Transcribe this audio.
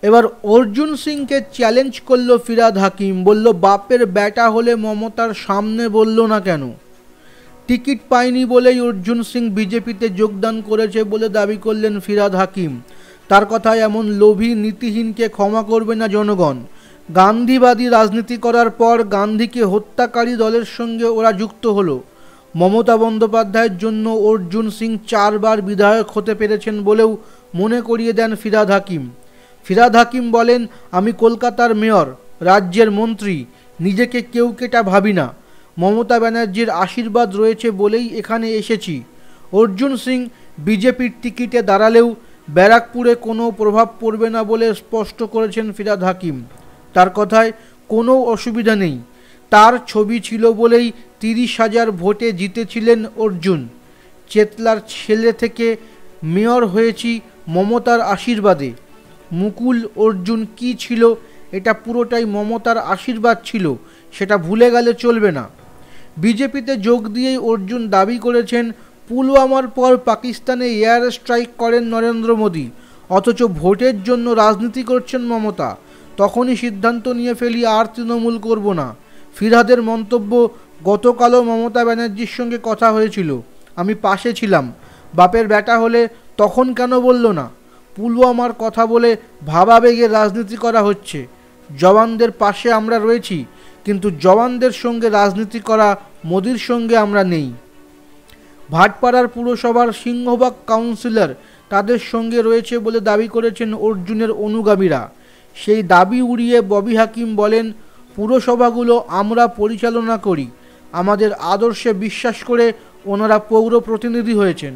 এবার অর্জুন সিংকে চ্যালেঞ্জ করলো ফিরহাদ হাকিম, বলল বাপের বেটা হলে মমতার সামনে বলল না কেন? টিকিট পায়নি বলেই অর্জুন সিং বিজেপিতে যোগদান করেছে বলে দাবি করলেন ফিরহাদ হাকিম। তার কথায় এমন লোভী নীতিহীনকে ক্ষমা করবে না জনগণ। গান্ধীবাদী রাজনীতি করার পর গান্ধীকে হত্যাকারী দলের সঙ্গে ওরা যুক্ত হলো। মমতা বন্দ্যোপাধ্যায়ের জন্য অর্জুন সিং 4 বার বিধায়ক হতে পেরেছেন বলেও মনে করিয়ে দেন ফিরহাদ হাকিম। ফিরহাদ হাকিম বলেন, আমি কলকাতার মেয়র, রাজ্যের মন্ত্রী, নিজেকে কেউ কেটা ভাবি না। মমতা ব্যানার্জির আশীর্বাদ রয়েছে বলেই এখানে এসেছি। অর্জুন সিং বিজেপির টিকিটে দাঁড়ালেও ব্যারাকপুরে কোনো প্রভাব পড়বে না বলে স্পষ্ট করেছেন ফিরহাদ হাকিম। তার কথায় কোনো অসুবিধা নেই। তার ছবি ছিল বলেই 30,000 ভোটে জিতেছিলেন অর্জুন। চেতলার ছেলে থেকে মেয়র হয়েছি মমতার আশীর্বাদে। মুকুল অর্জুন কি ছিল, এটা পুরোটাই মমতার আশীর্বাদ ছিল, সেটা ভুলে গেলে চলবে না। বিজেপিতে যোগ দিয়েই অর্জুন দাবি করেছেন, পুলওয়ামার পর পাকিস্তানে এয়ার স্ট্রাইক করেন নরেন্দ্র মোদী, অথচ ভোটের জন্য রাজনীতি করছেন মমতা। তখনই সিদ্ধান্ত নিয়ে ফেলি আর তৃণমূল করব না। ফিরহাদের মন্তব্য, গতকালও মমতা ব্যানার্জির সঙ্গে কথা হয়েছিল, আমি পাশে ছিলাম। বাপের বেটা হলে তখন কেন বলল না? পুলওয়ামার কথা বলে ভাবাবেগে রাজনীতি করা হচ্ছে। জওয়ানদের পাশে আমরা রয়েছি, কিন্তু জওয়ানদের সঙ্গে রাজনীতি করা মোদির সঙ্গে আমরা নেই। ভাটপাড়ার পুরসভার সিংহভাগ কাউন্সিলর তাদের সঙ্গে রয়েছে বলে দাবি করেছেন অর্জুনের অনুগামীরা। সেই দাবি উড়িয়ে ববি হাকিম বলেন, পুরসভাগুলো আমরা পরিচালনা করি, আমাদের আদর্শে বিশ্বাস করে ওনারা পৌর প্রতিনিধি হয়েছেন।